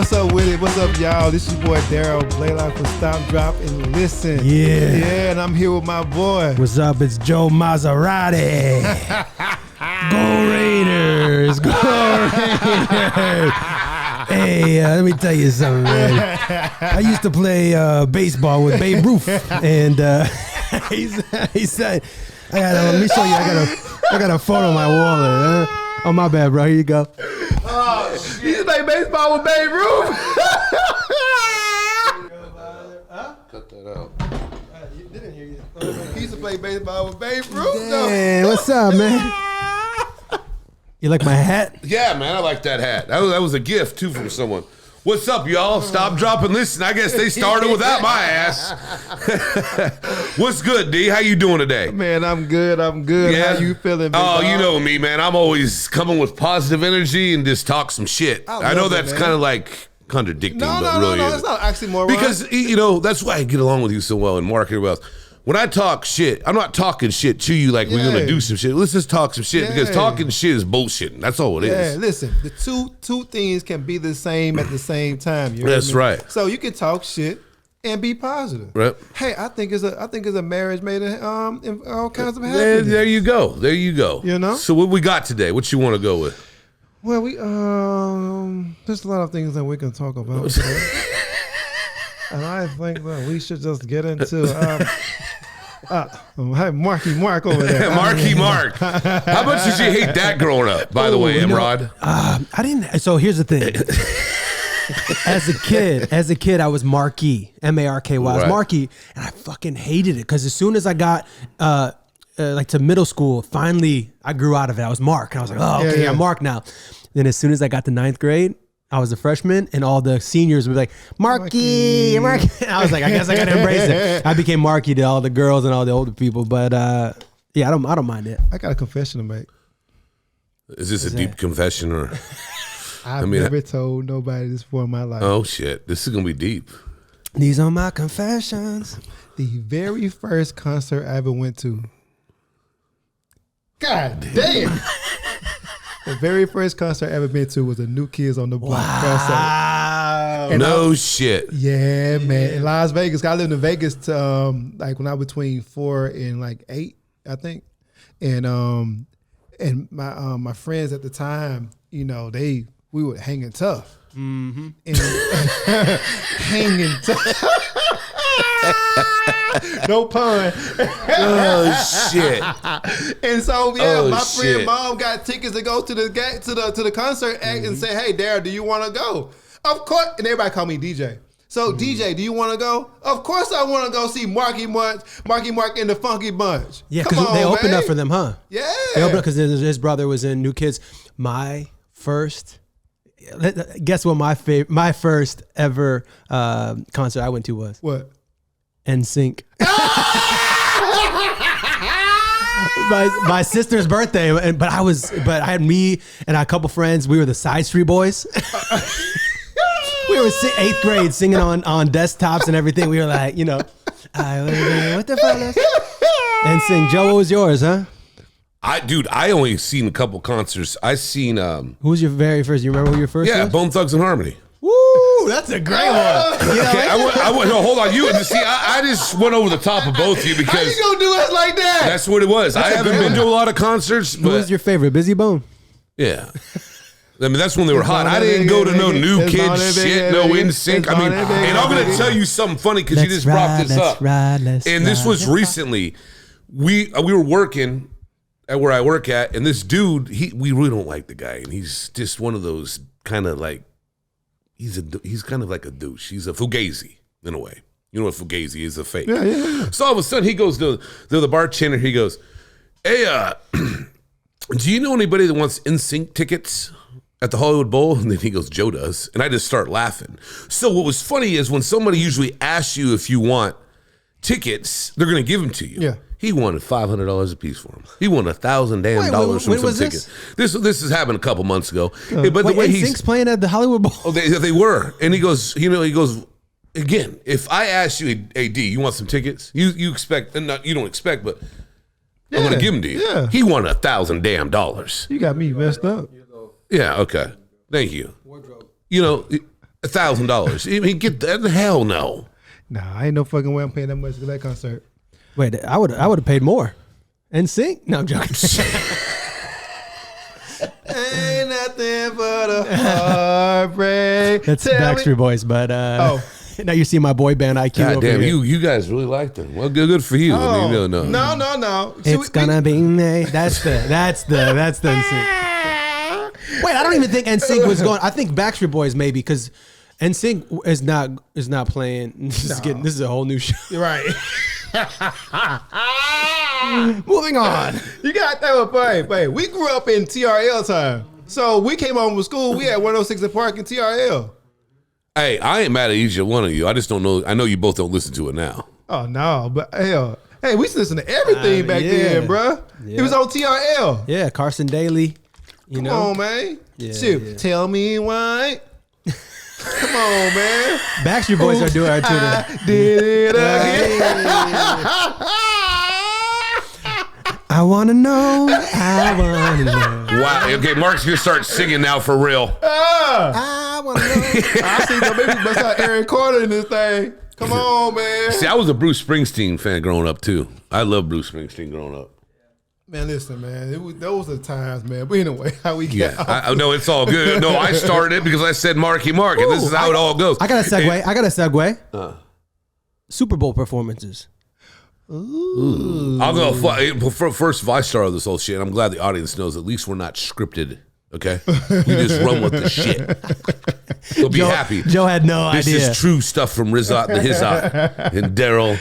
What's up with it? What's up, y'all? This is your boy Darryl Blalock from Stop, Drop, and Listen. Yeah, and I'm here with my boy. What's up? It's Joe Maserati. Go Raiders! Go Raiders! Hey, let me tell you something, man. I used to play baseball with Babe Ruth, and he said, "Let me show you. I got a photo on my wallet." Oh, my bad, bro. Here you go. Oh, shit. You used to play baseball with Babe Ruth? Cut that out. You didn't hear you. He used to play baseball with Babe Ruth, Hey, what's up, man? You like my hat? Yeah, man, I like that hat. That was a gift, too, from someone. What's up, y'all? Stop, drop, and listen. I guess they started without my ass. What's good, D? How you doing today? Man, I'm good. Yeah? How you feeling, big Oh, dog? you know me, man. I'm always coming with positive energy and just talk some shit. I know that's kind of like contradicting, but really No, isn't. it's not oxymoron. Because, you know, that's why I get along with you so well and Mark here well. When I talk shit, I'm not talking shit to you like we're going to do some shit. Let's just talk some shit because talking shit is bullshitting. That's all it is. Yeah, listen, the two things can be the same at the same time. You hear That's me? right. So you can talk shit and be positive. Right. Hey, I think it's a marriage made in all kinds of happiness. There you go. There you go. You know? So what we got today? What you want to go with? Well, there's a lot of things that we can talk about today. And I think that we should just get into hey, Marky Mark over there. Marky Mark. How much did you hate that growing up, by the way, Emrod? I didn't. So here's the thing. As a kid, I was Marky, M-A-R-K-Y. I was Marky, and I fucking hated it because as soon as I got like to middle school, finally I grew out of it. I was Mark, and I was like, oh, okay, I'm Mark now. Then as soon as I got to 9th grade, I was a freshman, and all the seniors were like, Marky. And I was like, I guess I gotta embrace it. I became Marky to all the girls and all the older people, but yeah, I don't mind it. I got a confession to make. Is this a deep confession or? I've never told nobody this before in my life. Oh shit, this is gonna be deep. These are my confessions. The very first concert I ever went to. God damn. The very first concert I ever been to was a New Kids on the Block concert. And no shit. Yeah, man. In Las Vegas. I lived in Vegas to, like when I was between 4 and like 8, I think. And my friends at the time, you know, we were hanging tough. Mm-hmm. And hanging tough. No pun. Oh shit. And so my friend mom got tickets to go to the concert act and say, hey, Darryl, do you want to go? Of course. And everybody call me DJ. So DJ, do you want to go? Of course I want to go see Marky Mark and the Funky Bunch. Yeah, because they opened up for them, huh? Yeah. They opened up because his brother was in New Kids. Guess what my first ever concert I went to was? What? NSYNC. my sister's birthday, but I had me and a couple friends. We were the Side Street Boys. We were 8th grade singing on desktops and everything. We were like, you know, what the fellas? NSYNC. Joe, what was yours, huh? I only seen a couple concerts. I seen Who was your very first? You remember who your first was? Bone Thugs and Harmony. Woo, that's a great one. Okay, no, hold on. You see, I just went over the top of both of you because how you gonna do us like that? That's what it was. I haven't been to a lot of concerts. But who was your favorite? Busy Bone. Yeah. I mean, that's when they were hot. I didn't go to no New Kids shit, no NSYNC. I mean, and I'm going to tell you something funny because you just brought this up. And this was recently. We were working at where I work at, and this dude, we really don't like the guy, and he's just one of those kind of like, he's kind of like a douche. He's a fugazi in a way. You know what fugazi is? A fake. Yeah. So all of a sudden he goes to the bartender. He goes, "Hey, do you know anybody that wants NSYNC tickets at the Hollywood Bowl?" And then he goes, "Joe does." And I just start laughing. So what was funny is when somebody usually asks you if you want tickets, they're going to give them to you. Yeah. He wanted $500 a piece for him. He wanted $1,000 from some tickets. This has happened a couple months ago. But the way NSYNC's playing at the Hollywood Bowl. Oh, they were, and he goes, again. If I ask you, "Hey D, you want some tickets?" You expect, and not you don't expect, but I'm going to give them to you. Yeah. He wanted $1,000. You got me messed up. Yeah. Okay. Thank you. You know, $1,000. I mean, get that. Hell no. Nah, I ain't no fucking way I'm paying that much for that concert. Wait, I would have paid more. NSYNC? No, I'm joking. Ain't nothing but a heartbreak. That's Backstreet Boys, but now you see my boy band IQ. God over damn, here. you guys really like them. Well, good for you. I mean, no. No. It's gonna be me. That's the NSYNC. Wait, I don't even think NSYNC was going. I think Backstreet Boys maybe because NSYNC is not playing. This is a whole new show. Right. Moving on. You got that one. Wait. We grew up in TRL time. So we came home from school. We had 106 and Park in TRL. Hey, I ain't mad at each one of you. I just don't know. I know you both don't listen to it now. Oh, no. But hell, hey, we used to listen to everything back then, bro. Yeah. It was on TRL. Yeah, Carson Daly. Come on, man. Yeah, Shoot. yeah. Tell me why. Come on, man. Backstreet Boys are doing it too. Did it again. I wanna know. Wow. Okay, Mark's gonna start singing now for real. I wanna know. I see the baby bust out Aaron Carter in this thing. Come on, man. See, I was a Bruce Springsteen fan growing up too. I love Bruce Springsteen growing up. Man, listen, man. Those are the times, man. But anyway, how we get I know it's all good. No, I started it because I said Marky Mark, and this is how it all goes. I got a segue. Super Bowl performances. Ooh. I'll go. First of all, I started this whole shit. I'm glad the audience knows at least we're not scripted. Okay, we just run with the shit. So be happy. Joe had no idea. This is true stuff from Rosati, and Darryl.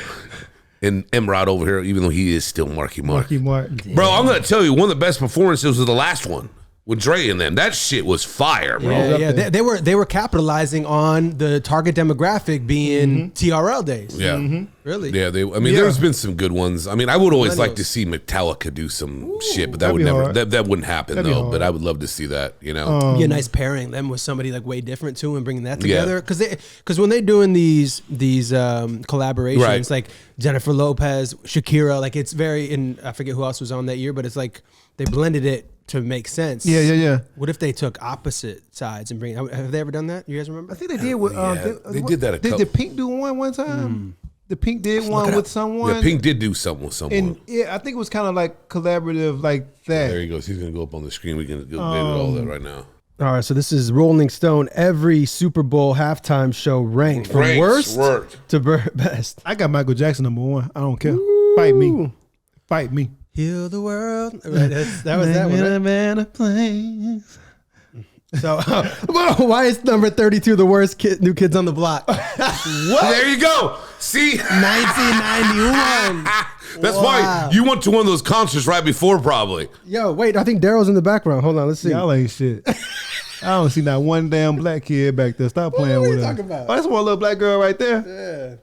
And Emrod over here, even though he is still Marky Mark. Bro, I'm going to tell you, one of the best performances was the last one with Dre and them. That shit was fire, bro. Yeah. They were capitalizing on the target demographic being TRL days. Yeah. Really? Yeah, there's been some good ones. I mean, I would always like to see Metallica do some shit, but that would never that wouldn't happen though. But I would love to see that, you know. Be a nice pairing them with somebody like way different too and bringing that together. Because when they're doing these collaborations like Jennifer Lopez, Shakira, like it's very I forget who else was on that year, but it's like they blended it to make sense. Yeah. What if they took opposite sides and have they ever done that? You guys remember? I think they did with they did that. Did Pink do one time? The Pink did one with someone. Yeah, Pink did do something with someone. And yeah, I think it was kind of like collaborative like that. There he goes. He's gonna go up on the screen. We can get all that right now. All right, so this is Rolling Stone. Every Super Bowl halftime show ranked from worst to best. I got Michael Jackson #1. I don't care. Fight me. Heal the world. Right, that was that one. Right? Better place. So, why is number 32 the worst New Kids on the Block? What? There you go. See, 1991. That's why you went to one of those concerts right before, probably. Yo, wait, I think Daryl's in the background. Hold on, let's see. Y'all ain't shit. I don't see not one damn black kid back there. Stop playing with us. What are you talking about? Oh, that's one little black girl right there.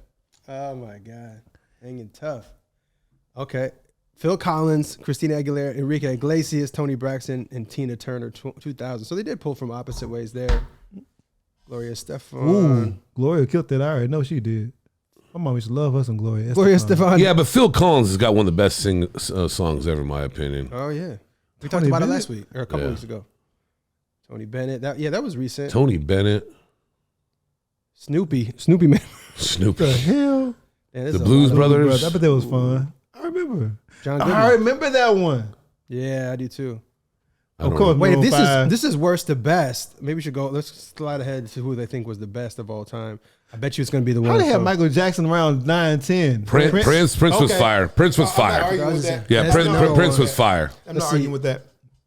Yeah. Oh my God, hanging tough. Okay. Phil Collins, Christina Aguilera, Enrique Iglesias, Tony Braxton, and Tina Turner, 2000. So they did pull from opposite ways there. Gloria Estefan. Ooh, Gloria killed that. I already know she did. My mom used to love her some Gloria Estefan. Yeah, but Phil Collins has got one of the best songs ever, in my opinion. Oh, yeah. We talked about it last week, or a couple weeks ago. Tony Bennett. That was recent. Tony Bennett. Snoopy Man. Snoopy. What the hell? Yeah, the Blues Brothers. I bet that was fun. I remember. John Goodman. I remember that one. Yeah, I do too. Of course. Wait, if this is worst to best, maybe we should go. Let's slide ahead to who they think was the best of all time. I bet you it's going to be the one. How they have Michael Jackson around 9, 10? Prince was fire. Prince was fire. Yeah, Prince was fire. I'm not arguing with that.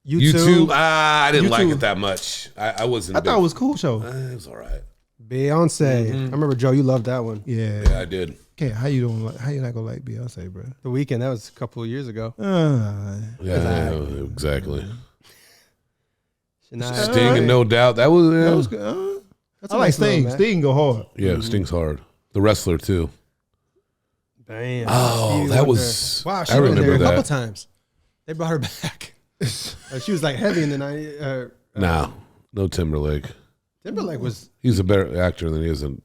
YouTube. I didn't like it that much. I wasn't. I thought it was a cool show. It was all right. Beyonce. I remember, Joe, you loved that one. Yeah, I did. Okay, how you not gonna like Beyonce, bro? The Weeknd, that was a couple of years ago. Yeah, exactly. Shania. Sting and No Doubt. That was good. I like Sting. Sting go hard. Yeah, Sting's hard. The Wrestler too. Damn. Oh, that was. Wow, she I was there remember a that. couple times. They brought her back. She was like heavy in the 90s. No Timberlake. Timberlake was. He's a better actor than he is a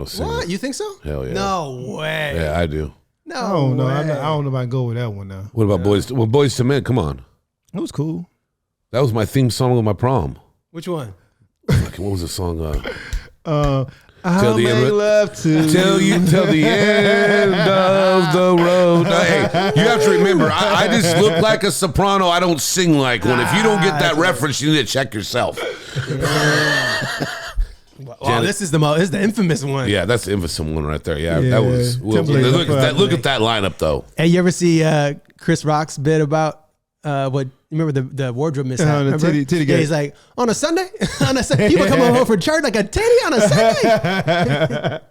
singer. What? You think so? Hell yeah. No way. Yeah, I do. No. I don't know. Way. I don't know if I can go with that one now. What about Boys to Men? Come on. It was cool. That was my theme song of my prom. Which one? What was the song? Till the end, love to till the end of the road. No, hey, you have to remember, I just look like a soprano. I don't sing like one. If you don't get that reference, you need to check yourself. Wow, this is the infamous one. Yeah, that's the infamous one right there. Yeah, that was. Well, look at that lineup though. Hey, you ever see Chris Rock's bit about what? Remember the wardrobe mishap? The titty yeah, he's like, on a Sunday, people come home for church like a titty on a Sunday.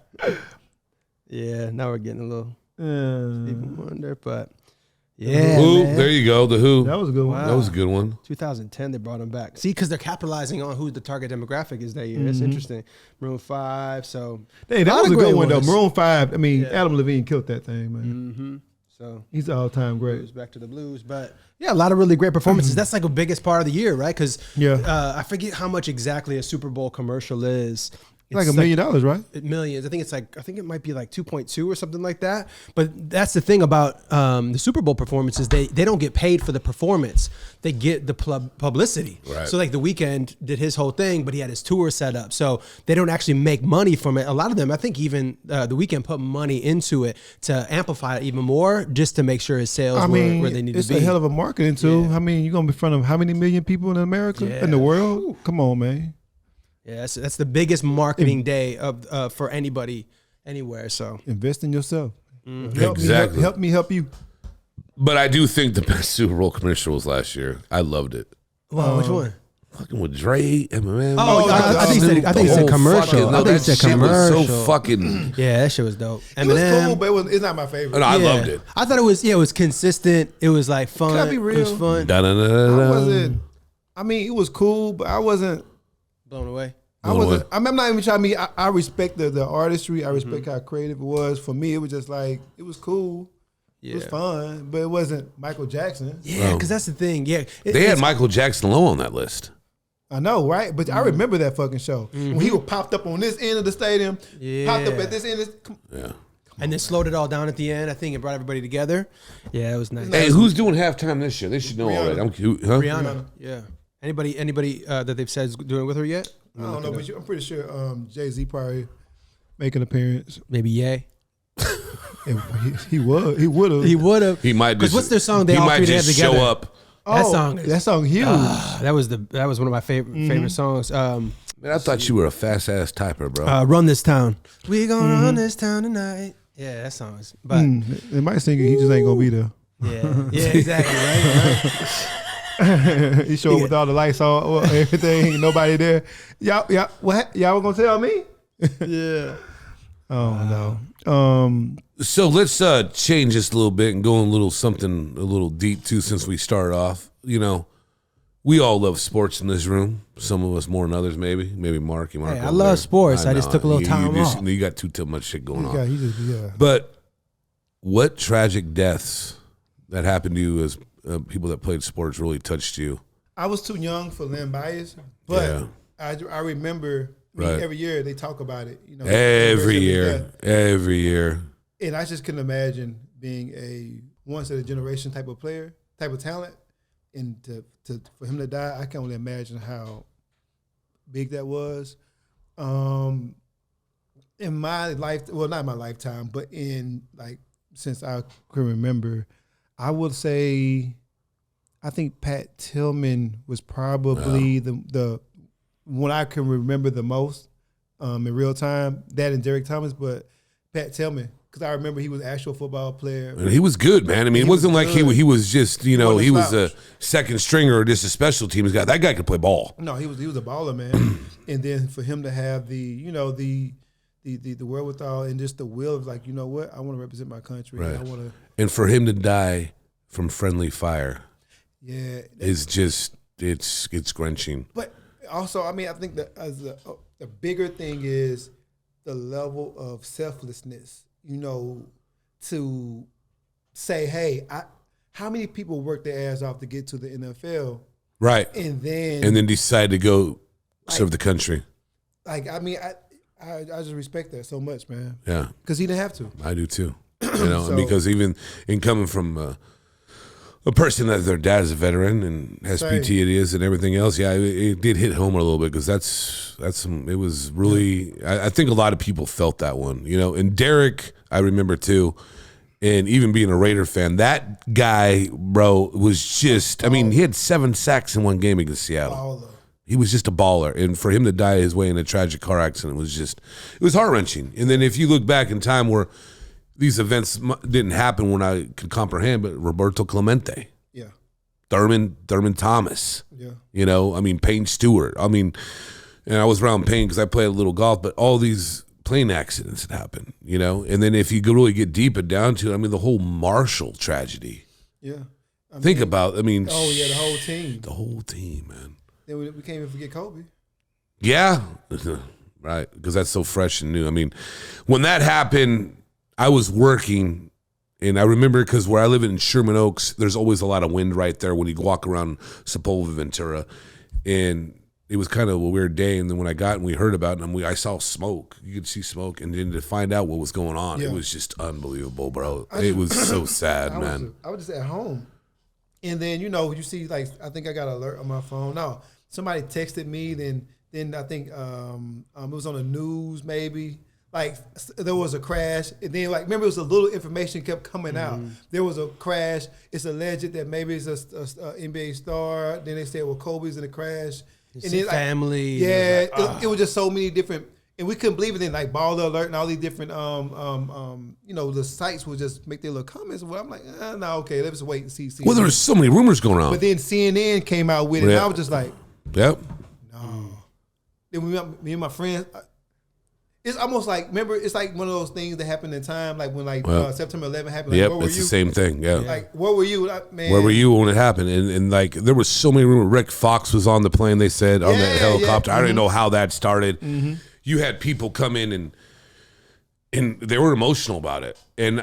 Yeah, now we're getting a little Stephen Wonder, but yeah, Who? There you go. The Who. That was a good one. Wow. That was a good one. 2010, they brought him back. See, because they're capitalizing on who the target demographic is that year. That's interesting. Maroon 5. So hey, that was a good one though. Maroon 5. I mean, Yeah. Adam Levine killed that thing, man. So He's all time great. blues, back to the blues, but yeah, a lot of really great performances. That's like a biggest part of the year, right? Because I forget how much exactly a Super Bowl commercial is. It's like $1 million, right? Millions. I think it might be like 2.2 or something like that. But that's the thing about the Super Bowl performances. They don't get paid for the performance. They get the publicity. Right. So like The Weeknd did his whole thing, but he had his tour set up. So they don't actually make money from it. A lot of them, I think even The Weeknd put money into it to amplify it even more, just to make sure his sales were where they need to be. It's a hell of a marketing tool. I mean, you're going to be in front of how many million people in America, in the world? Come on, man. Yeah, that's the biggest marketing day of for anybody anywhere. So invest in yourself. Exactly. Help me help you. But I do think the best Super Bowl commercial was last year. I loved it. Wow, which one? Fucking with Dre, Eminem. I think he said commercial. No, I think that he said shit was commercial. so fucking. Yeah, that shit was dope. It was cool, but it's not my favorite. No, I loved it. I thought it was consistent. It was like fun. Can I be real? It was fun. I mean, it was cool, but I wasn't Blown away. I'm not even trying to be. I respect the artistry. I respect how creative it was. For me, it was just like it was cool. Yeah. It was fun, but it wasn't Michael Jackson. Yeah, because that's the thing. Yeah, they had Michael Jackson low on that list. I know, right? But I remember that fucking show when he was popped up on this end of the stadium, popped up at this end. And then slowed it all down at the end. I think it brought everybody together. Yeah, it was nice. Hey, who's doing halftime this year? They should know already. Rihanna. Yeah. Anybody that they've said is doing it with her yet? I don't know, but I'm pretty sure Jay-Z probably make an appearance. Maybe Ye. He would have. He would have. He might just. What's their song? They he all might three just have together. show up. That song huge. That was one of my favorite songs. Man, I thought you were a fast ass typer, bro. Run This Town. We gonna run this town tonight. Yeah, that song is. But they might sing it. He just ain't gonna be there. Yeah, exactly. Right. He showed up with all the lights on, everything. Nobody there. Y'all were gonna tell me? Yeah. Oh no. So let's change this a little bit and go in a little deep too. Since we started off, we all love sports in this room. Some of us more than others, maybe. Maybe Mark. Hey, I love sports. I just took a little time off. You got too much shit going on. Yeah. But what tragic deaths that happened to you as people that played sports really touched you? I was too young for land bias, but I remember every year they talk about it. Every year. And I just couldn't imagine being a once in a generation type of player, type of talent, and for him to die, I can only imagine how big that was. In my life, well, not my lifetime, but since I can remember, I would say, I think Pat Tillman was probably the one I can remember the most in real time. That and Derek Thomas, but Pat Tillman, because I remember he was an actual football player. And he was good, man. I mean, it wasn't like he was just he was a second stringer or just a special teams guy. That guy could play ball. No, he was a baller, man. And then for him to have the wherewithal and just the will of like, you know what, I want to represent my country. Right. I want to. And for him to die from friendly fire, is just it's scrunching. But also, I mean, I think that as the bigger thing is the level of selflessness. To say, hey, how many people work their ass off to get to the NFL, right? And then decide to go serve the country. Like, I mean, I just respect that so much, man. Yeah, because he didn't have to. I do too. Because even in coming from a person that their dad is a veteran and has PTSD and everything else. Yeah, it did hit home a little bit because it was really. I think a lot of people felt that one, And Derek, I remember too. And even being a Raider fan, that guy, bro, was just. I mean, he had 7 sacks in one game against Seattle. He was just a baller, and for him to die his way in a tragic car accident it was heart-wrenching. And then if you look back in time where these events didn't happen when I could comprehend, but Roberto Clemente, Thurman Thomas, Payne Stewart, and I was around Payne because I played a little golf, but all these plane accidents had happened, and then if you could really get deep and down to it, the whole Marshall tragedy. Yeah, think about, the whole team. The whole team, man. Then we can't even forget Kobe. Yeah, right, because that's so fresh and new. When that happened, I was working, and I remember because where I live in Sherman Oaks, there's always a lot of wind right there when you walk around Sepulveda, Ventura, and it was kind of a weird day. And then when I got and we heard about it, I saw smoke. You could see smoke, and then to find out what was going on, it was just unbelievable, bro. It was so sad, man. I was just at home, and then you see I think I got an alert on my phone. No. Somebody texted me, then I think it was on the news maybe. There was a crash, and then remember it was a little information kept coming out. There was a crash. It's alleged that maybe it's a NBA star. Then they said, well, Kobe's in the crash. And then family. Yeah, it was just so many different, and we couldn't believe it. Then Baller Alert and all these different the sites would just make their little comments. Well, I'm like, no, okay, let's wait and see. Well, there was so many rumors going on. But then CNN came out with it, and I was just like. Yep. No. Then me and my friends, it's almost like, remember, it's like one of those things that happened in time, like when September 11 happened. Yep, it's the same thing. Yeah. Where were you, man? Where were you when it happened? And there was so many rumors. Rick Fox was on the plane. They said on that helicopter. I don't even know how that started. You had people come in and they were emotional about it. And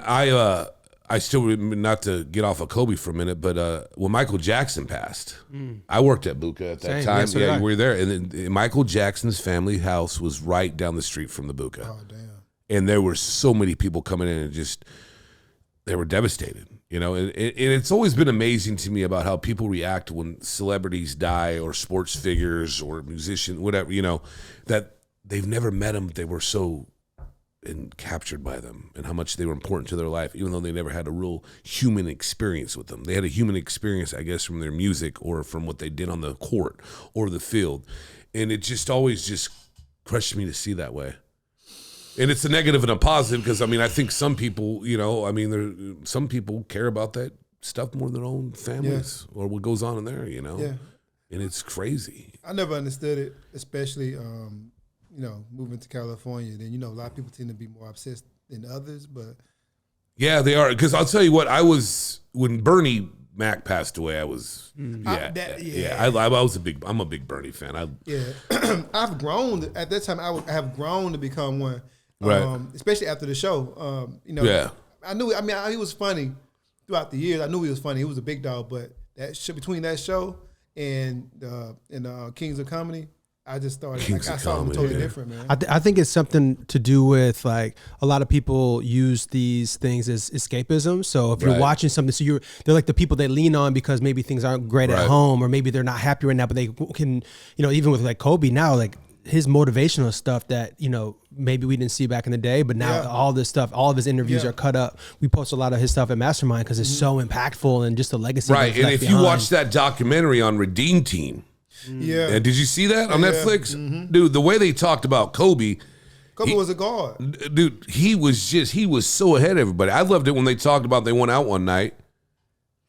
I still, not to get off of Kobe for a minute, but when Michael Jackson passed, I worked at Buca at that time. Yeah, you were there. And then Michael Jackson's family house was right down the street from the Buca. Oh, damn. And there were so many people coming in and they were devastated. And it's always been amazing to me about how people react when celebrities die or sports figures or musicians, whatever, that they've never met them, but they were so and captured by them and how much they were important to their life, even though they never had a real human experience with them. They had a human experience, I guess, from their music or from what they did on the court or the field. And it just always just crushed me to see that way. And it's a negative and a positive because, I think some people, some people care about that stuff more than their own families or what goes on in there, Yeah. And it's crazy. I never understood it, especially moving to California, then, a lot of people tend to be more obsessed than others, but. Yeah, they are. Because I'll tell you what, when Bernie Mac passed away, I was, I'm a big Bernie fan. I've grown, at that time, I have grown to become one, right. Especially after the show. I knew, he was funny throughout the years. I knew he was funny. He was a big dog, but between that show and Kings of Comedy, I just started. I saw them totally different, man. I think it's something to do with a lot of people use these things as escapism. So if you're watching something, they're like the people they lean on because maybe things aren't great at home or maybe they're not happy right now, but they can, even with Kobe now, his motivational stuff that maybe we didn't see back in the day, but now all this stuff, all of his interviews are cut up. We post a lot of his stuff at Mastermynd because it's so impactful and just the legacy. Right, and if you watch that documentary on Redeem Team. Yeah. And did you see that on Netflix? Dude, the way they talked about Kobe was a guard. Dude, he was so ahead of everybody. I loved it when they talked about they went out one night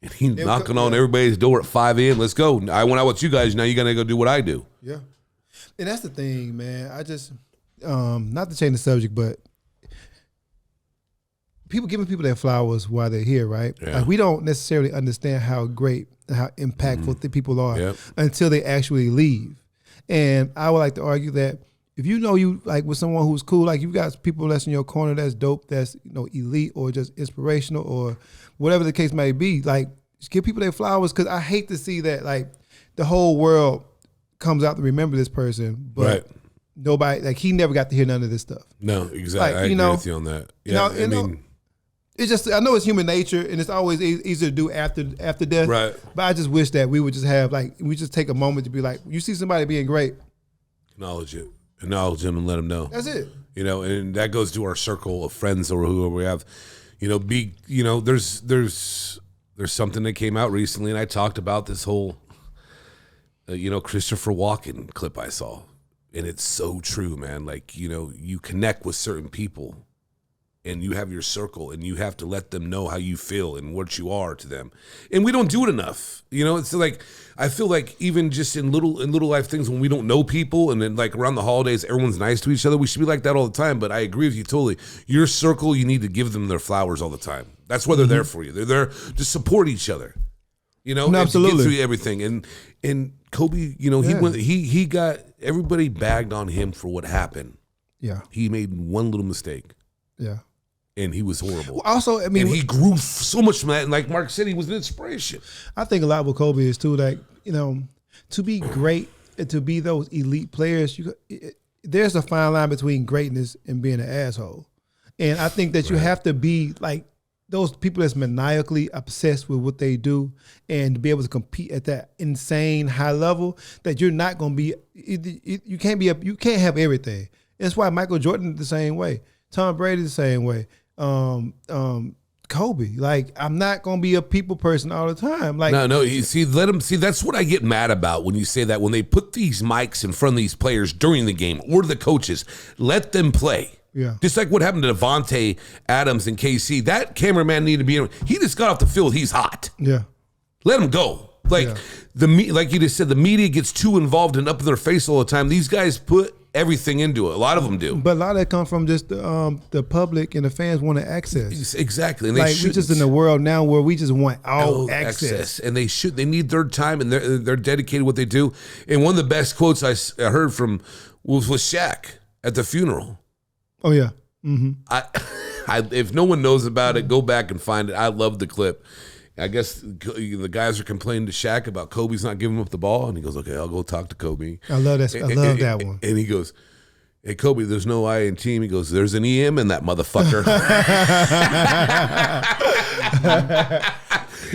and he knocking on everybody's door at 5 a.m. Let's go. I went out with you guys. Now you got to go do what I do. Yeah. And that's the thing, man. I just, not to change the subject, but giving people their flowers while they're here, right? Yeah. We don't necessarily understand how great, how impactful the people are until they actually leave. And I would like to argue that if you with someone who's cool, you've got people that's in your corner that's dope, that's elite or just inspirational or whatever the case may be, just give people their flowers because I hate to see that the whole world comes out to remember this person, but nobody he never got to hear none of this stuff. No, exactly. I agree with you on that. Yeah, it's just, I know it's human nature, and it's always easier to do after death. Right. But I just wish that we would just have, like, we just take a moment to be like, you see somebody being great. Acknowledge it. Acknowledge them and let them know. That's it. You know, and that goes to our circle of friends or whoever we have. You know, there's something that came out recently, and I talked about this whole, Christopher Walken clip I saw. And it's so true, man. Like, you connect with certain people and you have your circle and you have to let them know how you feel and what you are to them. And we don't do it enough. It's like, I feel like even just in little life things when we don't know people and then like around the holidays, everyone's nice to each other. We should be like that all the time. But I agree with you totally. Your circle, you need to give them their flowers all the time. That's why they're there for you. They're there to support each other, No, and absolutely. to get through everything. And Kobe, he got everybody bagged on him for what happened. Yeah. He made one little mistake. Yeah. And he was horrible. Well, also, I mean, and he grew so much from that. And like Mark said, he was an inspiration. I think a lot with Kobe is too, like, to be great and to be those elite players, there's a fine line between greatness and being an asshole. And I think that you have to be like those people that's maniacally obsessed with what they do and to be able to compete at that insane high level that you're not going to be, you can't have everything. That's why Michael Jordan the same way. Tom Brady the same way. Kobe, like, I'm not gonna be a people person all the time. Like, no. Let him see. That's what I get mad about when you say that. When they put these mics in front of these players during the game or the coaches, let them play. Yeah. Just like what happened to Devontae Adams and KC. That cameraman needed to be in. He just got off the field. He's hot. Yeah. Let him go. Like like you just said, the media gets too involved and up in their face all the time. These guys put everything into it. A lot of them do. But a lot of that comes from just the public and the fans wanting access. Exactly. And like, we're just in a world now where we just want all access. And they need their time, and they're dedicated to what they do. And one of the best quotes I heard from was Shaq at the funeral. Oh, yeah. Mm-hmm. I if no one knows about it, go back and find it. I love the clip. I guess the guys are complaining to Shaq about Kobe's not giving up the ball, and he goes, "Okay, I'll go talk to Kobe." I love that. I love that one. And he goes, "Hey, Kobe, there's no I in team." He goes, "There's an EM in that motherfucker."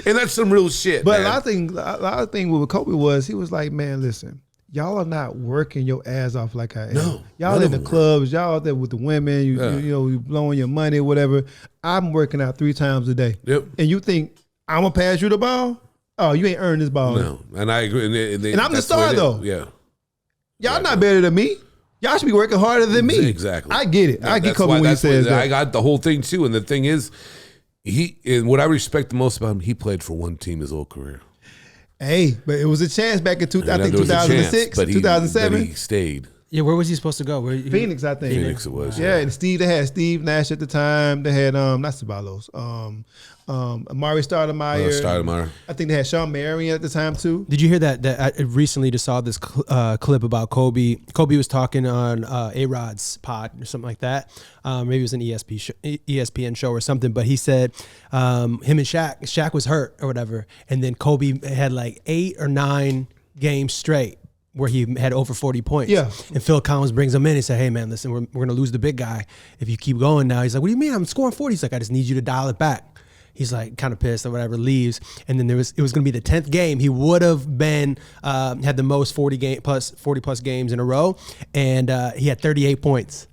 And that's some real shit. But man. a lot of things with Kobe was he was like, man, listen, y'all are not working your ass off like I am. No, y'all in the clubs, y'all out there with the women, you blowing your money, whatever. I'm working out 3 times a day. Yep. And you think I'm gonna pass you the ball? Oh, you ain't earned this ball. No, and I agree. And I'm the star though. Yeah. Y'all not better than me. Y'all should be working harder than me. Exactly. I get it. No, I get Kobe when he says that. I got the whole thing too. And the thing is, and what I respect the most about him, he played for one team his whole career. Hey, but it was a chance back in 2006, 2007. But he stayed. Yeah, where was he supposed to go? Phoenix, I think. Phoenix it was. Yeah, and they had Steve Nash at the time. They had not Ceballos. Amari Stoudemire. I think they had Sean Marion at the time too. Did you hear that I recently just saw this clip about Kobe? Kobe was talking on A-Rod's pod or something like that. Maybe it was an ESPN show or something. But he said him and Shaq was hurt or whatever. And then Kobe had like 8 or 9 games straight where he had over 40 points. Yeah. And Phil Collins brings him in and said, hey, man, listen, we're going to lose the big guy if you keep going now. He's like, what do you mean? I'm scoring 40. He's like, I just need you to dial it back. He's like kind of pissed or whatever, leaves. And then it was going to be the 10th game. He would have been, had the most 40 plus games in a row. And he had 38 points.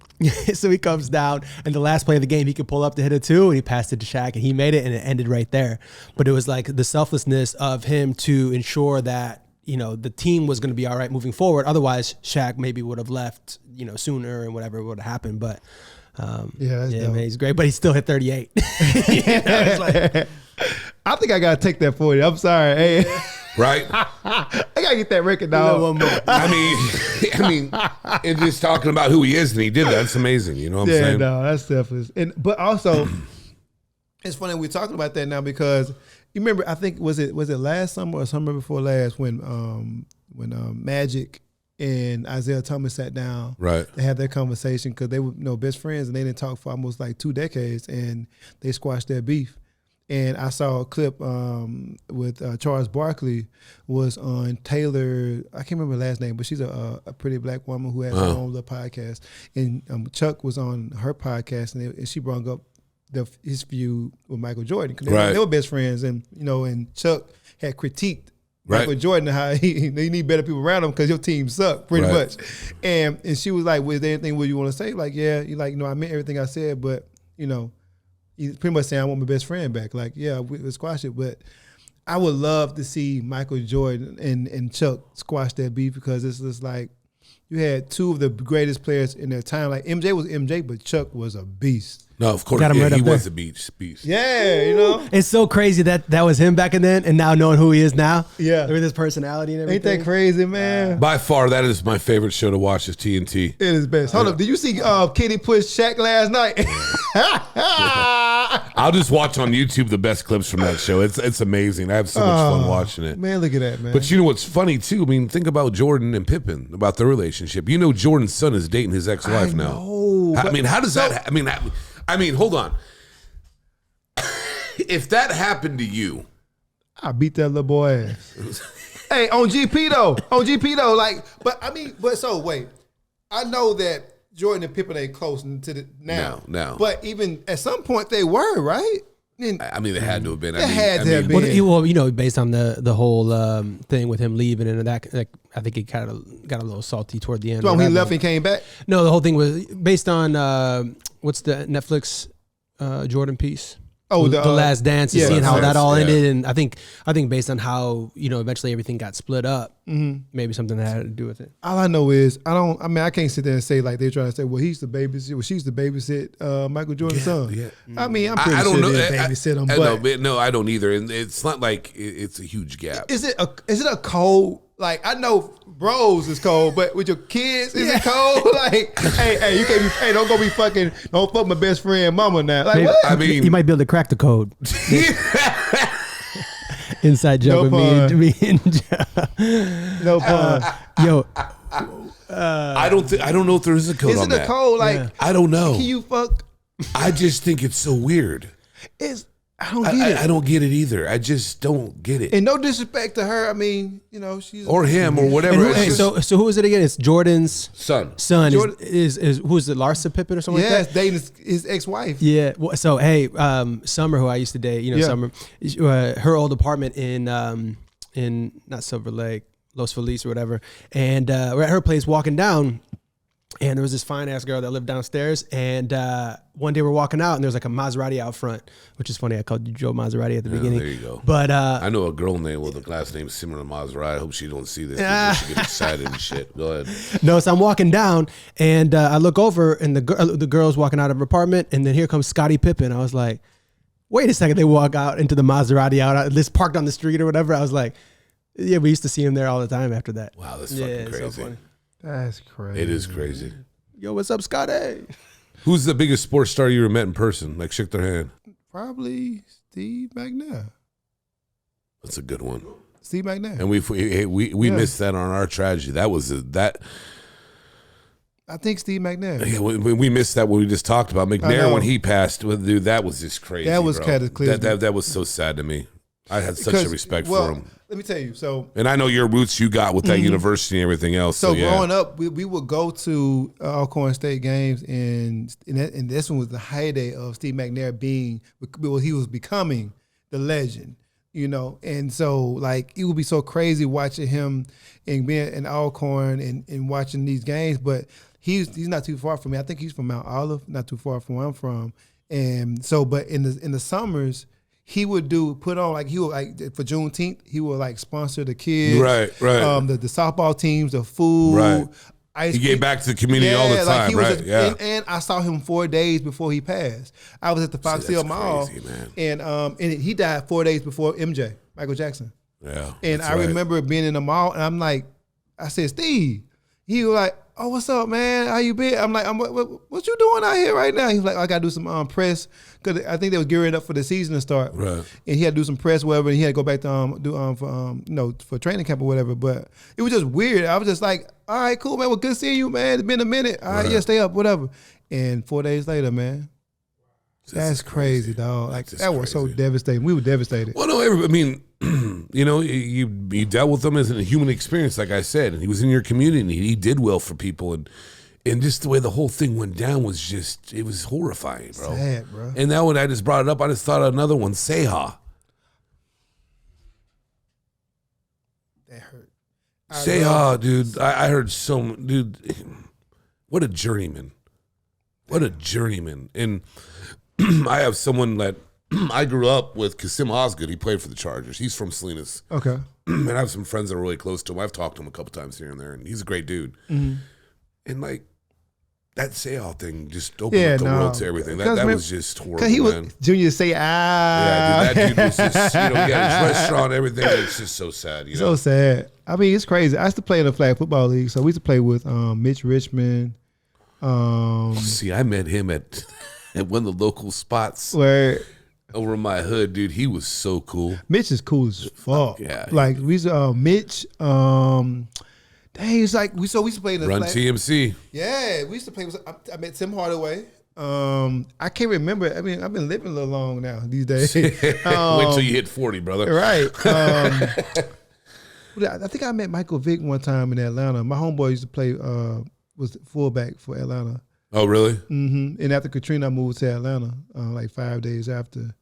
So he comes down, and the last play of the game, he could pull up to hit a 2, and he passed it to Shaq, and he made it, and it ended right there. But it was like the selflessness of him to ensure that, the team was going to be all right moving forward. Otherwise, Shaq maybe would have left, sooner and whatever would have happened. But yeah, man, he's great, but he still hit 38. It's like, I think I gotta take that 40. I'm sorry, hey. Right? I gotta get that record down. One more. I mean, and just talking about who he is, and he did that. That's amazing. You know what I'm saying? Yeah, no, that's selfless. But also, it's funny we're talking about that now because you remember, I think was it last summer or summer before last when Magic and Isaiah Thomas sat down. Right. They had their conversation because they were best friends and they didn't talk for almost like 2 decades and they squashed their beef. And I saw a clip with Charles Barkley was on Taylor. I can't remember her last name, but she's a pretty black woman who has her own little podcast. And Chuck was on her podcast, and she brought up his feud with Michael Jordan. Cause Right. they were best friends, and and Chuck had critiqued Michael Jordan how he need better people around him because your team sucked pretty much. And she was like, "Was there anything what you want to say?" Like, yeah, you like, I meant everything I said, but he's pretty much saying I want my best friend back. Like, yeah, we'll squash it, but I would love to see Michael Jordan and Chuck squash that beef because it's just like you had two of the greatest players in their time. Like MJ was MJ, but Chuck was a beast. No, of course, he was a beast. Yeah, It's so crazy that was him back then, and now knowing who he is now. Yeah, with his personality and everything. Ain't that crazy, man? By far, that is my favorite show to watch is TNT. It is best. Hold up, did you see Kenny push Shaq last night? I'll just watch on YouTube the best clips from that show. It's amazing. I have so much fun watching it. Man, look at that, man. But you know what's funny too? I mean, think about Jordan and Pippen, about their relationship. Jordan's son is dating his ex-wife now. I mean, how does that? I mean, hold on. If that happened to you, I beat that little boy ass. Hey, on GP though, like, but so wait, I know that Jordan and Pippen ain't close to the now. No. But even at some point they were, right? I mean, they had to have been. They had to have been. Well, based on the whole thing with him leaving and that, I think he kind of got a little salty toward the end. So when he left and came back? No, the whole thing was based on what's the Netflix Jordan piece? Oh, the Last Dance, and seeing how that all ended, and I think based on how eventually everything got split up, maybe something that had to do with it. All I know is I can't sit there and say like they're trying to say, well, he's the babysit, well, she's the babysit Michael Jordan's son. Yeah. I mean, I'm pretty sure they babysit him, but no, I don't either, and it's not like it's a huge gap. Is it a cold? Like I know bros is cold, but with your kids, is it cold? Like, hey, you can't be. Hey, don't fuck my best friend, mama now. Like, what? I mean, you might be able to crack the code. Inside joke with me and Joe. No pun. Yo, I don't know if there is a code on that. Is it a code? Like, I don't know. Can you fuck? I just think it's so weird. I don't get it. I don't get it either. I just don't get it. And no disrespect to her. I mean, she's or him or whatever. So who is it again? It's Jordan's son. Jordan, is who's it? Larsa Pippen or something like that? Yeah, dating his ex-wife. Yeah. So hey, Summer, who I used to date, Summer, her old apartment in not Silver Lake, Los Feliz or whatever, and we're at her place walking down. And there was this fine ass girl that lived downstairs. And one day we're walking out, and there's like a Maserati out front, which is funny. I called you Joe Maserati at the beginning. There you go. But I know a girl named with a last name similar to Maserati. I hope she don't see this. She get excited and shit. Go ahead. No, so I'm walking down, and I look over, and the girl's walking out of her apartment, and then here comes Scottie Pippen. I was like, wait a second. They walk out into the Maserati out, this parked on the street or whatever. I was like, yeah, we used to see him there all the time after that. Wow, that's fucking crazy. So funny. That's crazy. It is crazy. Yo, what's up, Scotty? Who's the biggest sports star you ever met in person? Like shook their hand? Probably Steve McNair. That's a good one. Steve McNair. And we missed that on our tragedy. That was that. I think Steve McNair. Yeah, we missed that when we just talked about McNair when he passed. Dude, that was just crazy. That was cataclysmic. That was so sad to me. I had such a respect for him. Let me tell you. And I know your roots you got with that university and everything else. So growing up, we would go to Alcorn State games, and this one was the heyday of Steve McNair being, well, he was becoming the legend, And so, like, it would be so crazy watching him and being in Alcorn and watching these games. But he's not too far from me. I think he's from Mount Olive, not too far from where I'm from. And so, but in the summers, he would put on for Juneteenth, he would like sponsor the kids, right. The softball teams, the food, right. He gave back to the community all the time, right? And I saw him 4 days before he passed. I was at the Fox Hill Mall, crazy, man. And he died 4 days before MJ, Michael Jackson. Yeah, and I remember being in the mall, and I'm like, I said, Steve. He was like, oh, what's up, man? How you been? I'm like, what you doing out here right now? He's like, I got to do some press, because I think they was gearing up for the season to start. Right. And he had to do some press, whatever, and he had to go back to for training camp or whatever. But it was just weird. I was just like, all right, cool, man. Well, good seeing you, man. It's been a minute. All right, yeah, stay up, whatever. And 4 days later, man. That's crazy, dog. Like that was so devastating. We were devastated. Well, no, I mean, you dealt with them as a human experience, like I said, and he was in your community. And he did well for people, and And just the way the whole thing went down was it was horrifying, bro. Sad, bro. And now when I just brought it up, I just thought of another one, Seha. That hurt. Seha, dude. I heard dude, what a journeyman. What a journeyman. And I have someone that I grew up with, Kasim Osgood. He played for the Chargers. He's from Salinas. Okay. And I have some friends that are really close to him. I've talked to him a couple times here and there, and he's a great dude. And like, that Seha thing just opened up the world to everything. That was just horrible, because he was man. Junior say Yeah, dude, that dude was just, he got his restaurant, everything. It's just so sad, So sad. I mean, it's crazy. I used to play in the flag football league, so we used to play with Mitch Richmond. See, I met him at one of the local spots Where over in my hood, dude. He was so cool. Mitch is cool as fuck. Yeah. Like we used to, Mitch, dang, it's like we used to play in the Run flag. TMC. Yeah, we used to play with, I met Tim Hardaway. I can't remember. I mean, I've been living a little long now these days. Wait till you hit 40, brother. Right. I think I met Michael Vick one time in Atlanta. My homeboy used to play, was fullback for Atlanta. Oh, really? Mm-hmm. And after Katrina, I moved to Atlanta, like 5 days after.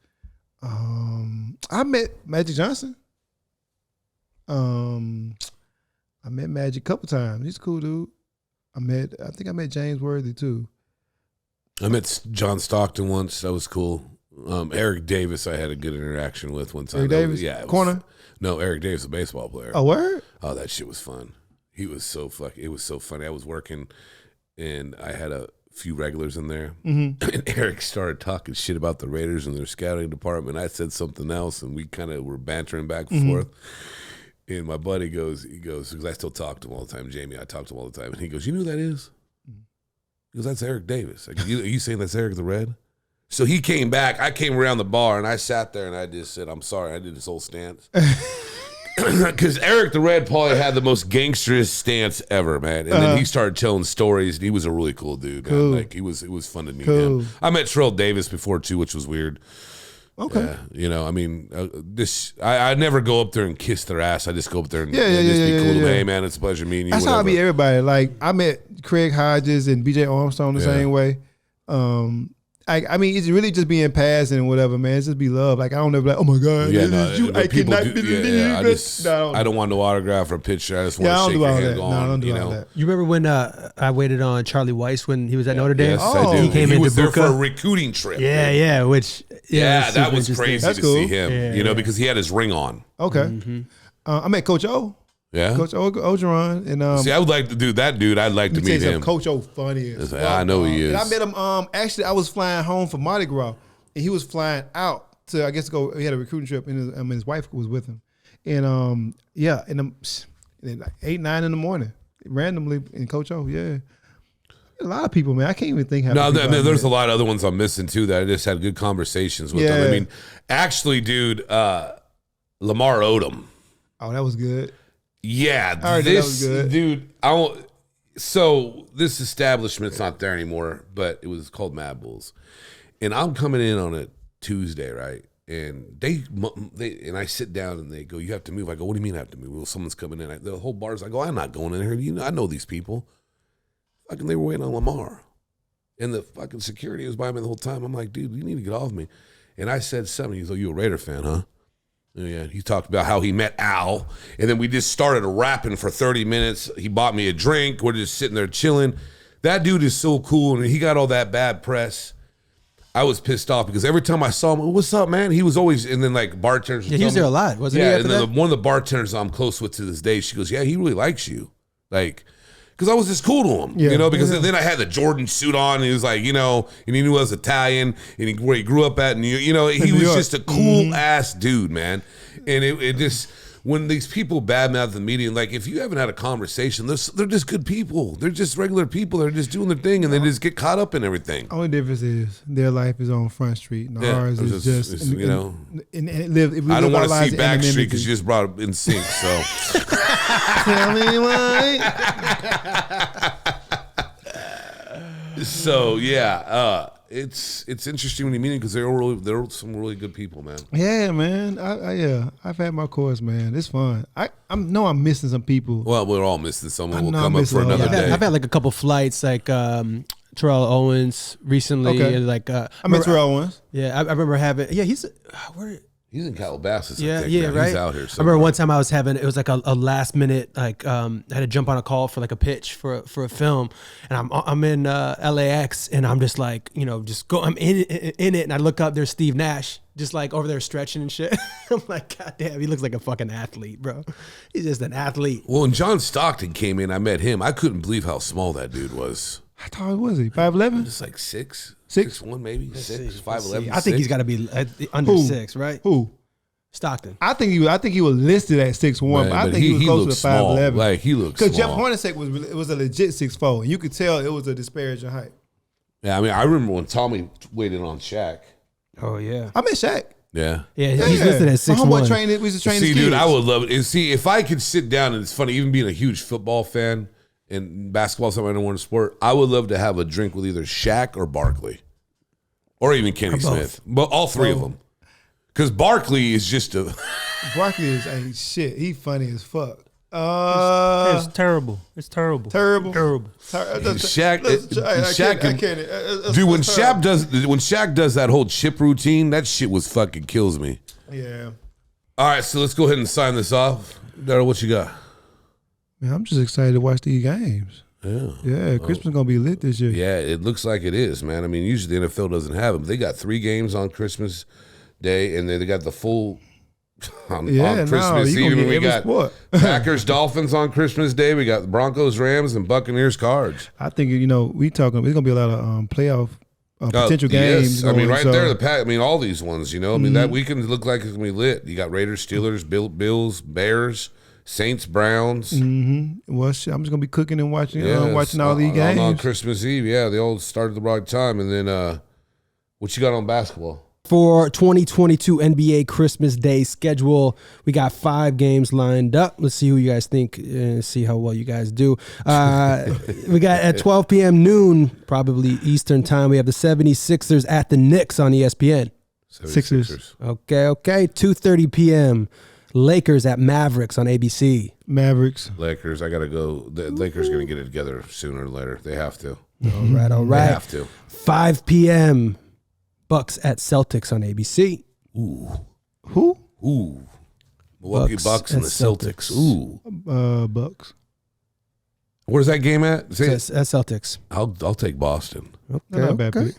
I met Magic Johnson. I met Magic a couple times. He's a cool dude. I think I met James Worthy too. I met John Stockton once. That was cool. Eric Davis, I had a good interaction with one time. Eric Davis? Yeah. Corner? No, Eric Davis, a baseball player. Oh, word? Oh, that shit was fun. He was so it was so funny. I was working, and I had a few regulars in there, and Eric started talking shit about the Raiders and their scouting department. I said something else, and we kind of were bantering back and forth. And my buddy goes, because I still talk to him all the time, Jamie, I talk to him all the time, and he goes, you know who that is? He goes, that's Eric Davis. Like, are you saying that's Eric the Red? So he came back. I came around the bar, and I sat there, and I just said, I'm sorry. I did this whole stance. Because Eric the Red probably had the most gangsterous stance ever, man. And then he started telling stories, and he was a really cool dude, man. Like, it was fun to meet him. I met Terrell Davis before, too, which was weird. Okay. Yeah, I mean, I never go up there and kiss their ass. I just go up there and just be cool. Hey, man, it's a pleasure meeting you. That's how I meet everybody. Like, I met Craig Hodges and BJ Armstrong the same way. I mean, it's really just being passing and whatever, man. It's just be love. Like, I don't ever be like, oh my God, I cannot believe it. I don't want no autograph or a picture. I just want to shake your hand. I don't do all that. You remember when I waited on Charlie Weiss when he was at Notre Dame? Yes, I do. He came he was there Buka. for a recruiting trip. Yeah, which that was crazy to cool. see him. Because he had his ring on. Okay. I met Coach O. Yeah, Coach Ogeron, and see, I would like to do that, dude. I'd like to meet him. Coach O funny as fuck. I know he is. And I met him. Actually, I was flying home from Mardi Gras, and he was flying out to, I guess, go. He had a recruiting trip, and his wife was with him. And and like 8, 9 in the morning, randomly, and Coach O, a lot of people, man. I can't even think how. No, there's a lot of other ones I'm missing too that I just had good conversations with them. I mean, actually, dude, Lamar Odom. Oh, that was good. Yeah, that was good. Dude. So this establishment's not there anymore, but it was called Mad Bulls, and I'm coming in on a Tuesday, right? And they and I sit down and they go, "You have to move." I go, "What do you mean I have to move?" Well, someone's coming in. The whole bar's. I go, "I'm not going in here. I know these people." Fucking, they were waiting on Lamar, and the fucking security was by me the whole time. I'm like, "Dude, you need to get off me." And I said something. He's like, "You a Raider fan, huh?" Yeah, he talked about how he met Al, and then we just started rapping for 30 minutes. He bought me a drink. We're just sitting there chilling. That dude is so cool, and he got all that bad press. I was pissed off because every time I saw him, "What's up, man?" He was always, and then like bartenders. Yeah, he was there a lot, wasn't he? Yeah, and then one of the bartenders I'm close with to this day, she goes, "Yeah, he really likes you," like. Because I was just cool to him, because then I had the Jordan suit on, and he was like, and he knew I was Italian, and where he grew up at, and he was just a cool ass dude, man. And it just, when these people badmouth the media, like, if you haven't had a conversation, they're just good people. They're just regular people. They're just doing their thing, and they just get caught up in everything. Only difference is their life is on Front Street, and ours is just and I don't want to see Back Street because you just brought up In Sync, so. Tell me why. So it's interesting when you meet them because they're some really good people, man. Yeah, man. I've had my course, man. It's fun. I'm missing some people. Well, we're all missing someone. We'll come up for another day. I've had like a couple flights, like Terrell Owens recently. Okay. Like I met Terrell Owens. Yeah, I remember having. Yeah, he's He's in Calabasas. Yeah, I think, yeah, man. right. He's out here. I remember one time I was having, it was like a last minute, like I had to jump on a call for like a pitch for a film, and I'm in LAX, and I'm just like, I'm in it, and I look up, there's Steve Nash, just like over there stretching and shit. I'm like, God damn, he looks like a fucking athlete, bro. He's just an athlete. Well, when John Stockton came in, I met him. I couldn't believe how small that dude was. How tall was he? 5'11"? Just like 6'1", maybe 5'11". I think he's got to be under 6, right? Who? Stockton. I think he was listed at 6'1", but I think he was closer to 5'11". Like he looks because Jeff small. Hornacek was a legit 6'4", and you could tell it was a disparaging height. Yeah, I mean, I remember when Tommy weighed in on Shaq. Oh yeah, I met Shaq. Yeah, he's listed at 6'1". My homeboy trained. We used to train. See, dude, I would love it. And see, if I could sit down, and it's funny, even being a huge football fan and basketball, something I don't want to sport, I would love to have a drink with either Shaq or Barkley, or even Kenny Smith, but all three of them. Because Barkley is just a Barkley ain't shit. He funny as fuck. It's terrible. It's terrible. Terrible. Shaq. I can't. Dude, when Shaq does that whole chip routine, that shit was fucking kills me. Yeah. All right, so let's go ahead and sign this off. Darryl, what you got? Man, I'm just excited to watch these games. Yeah, Christmas gonna be lit this year. Yeah, it looks like it is, man. I mean, usually the NFL doesn't have them. They got 3 games on Christmas Day, and then they got the full on Christmas Eve. We got Packers Dolphins on Christmas Day. We got Broncos Rams and Buccaneers Cards. I think there's gonna be a lot of playoff potential games. Yes. I mean, there, all these ones. That weekend look like it's gonna be lit. You got Raiders, Steelers, Bills, Bears, Saints, Browns. Mm-hmm. Well, I'm just gonna be cooking and watching all these games on Christmas Eve. Yeah, they all started the right time. And then, what you got on basketball? For 2022 NBA Christmas Day schedule, we got 5 games lined up. Let's see who you guys think, see how well you guys do. We got at 12 p.m. noon, probably Eastern time, we have the 76ers at the Knicks on ESPN. Sixers. Okay. 2:30 p.m. Lakers at Mavericks on ABC. Mavericks. Lakers, I got to go. The Lakers going to get it together sooner or later. They have to. All right. They have to. 5 p.m. Bucks at Celtics on ABC. Ooh. Who? Ooh. Milwaukee Bucks and the Celtics. Ooh. Bucks. Where's that game at? At Celtics. I'll take Boston. Okay. Not a bad pick.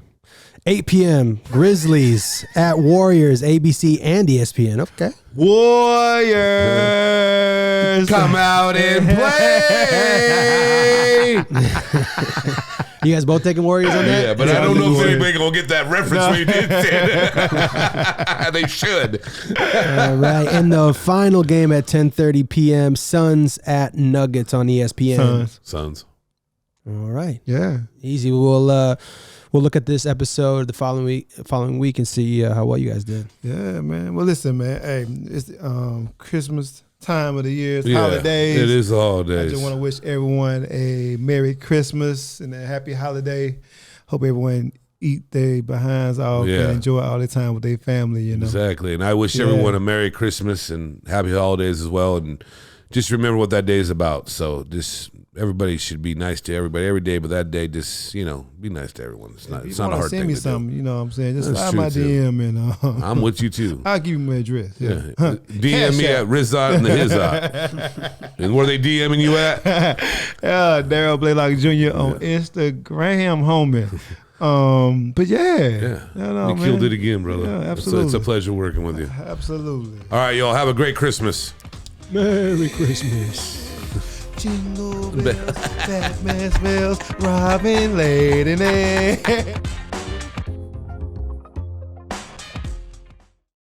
8 p.m. Grizzlies at Warriors, ABC and ESPN. Okay. Warriors. Come out and play. You guys both taking Warriors on that? Yeah, but I don't know if anybody gonna get that reference we did. They should. All right, and the final game at 10:30 p.m. Suns at Nuggets on ESPN. Suns. All right. Yeah. Easy. We'll look at this episode the following week and see how well you guys did. Yeah, man. Well, listen, man. Hey, it's Christmas time of the year. It's holidays. It is holidays. I just want to wish everyone a Merry Christmas and a Happy Holiday. Hope everyone eat their behinds off and enjoy all the time with their family. Exactly. And I wish everyone a Merry Christmas and Happy Holidays as well. And just remember what that day is about. So everybody should be nice to everybody every day, but that day, just be nice to everyone. It's not a hard thing to do. Send me something, you know what I'm saying? Just slide my DM and I'm with you too. I'll give you my address. Yeah. DM me at Rizot and the Hizot. And where they DMing you at? Darryl Blalock Jr. on Instagram, homie. But you killed it again, brother. Yeah, absolutely. It's a pleasure working with you. Absolutely. All right, y'all have a great Christmas. Merry Christmas. Jingle bells, Batman smells, Robin laid in there.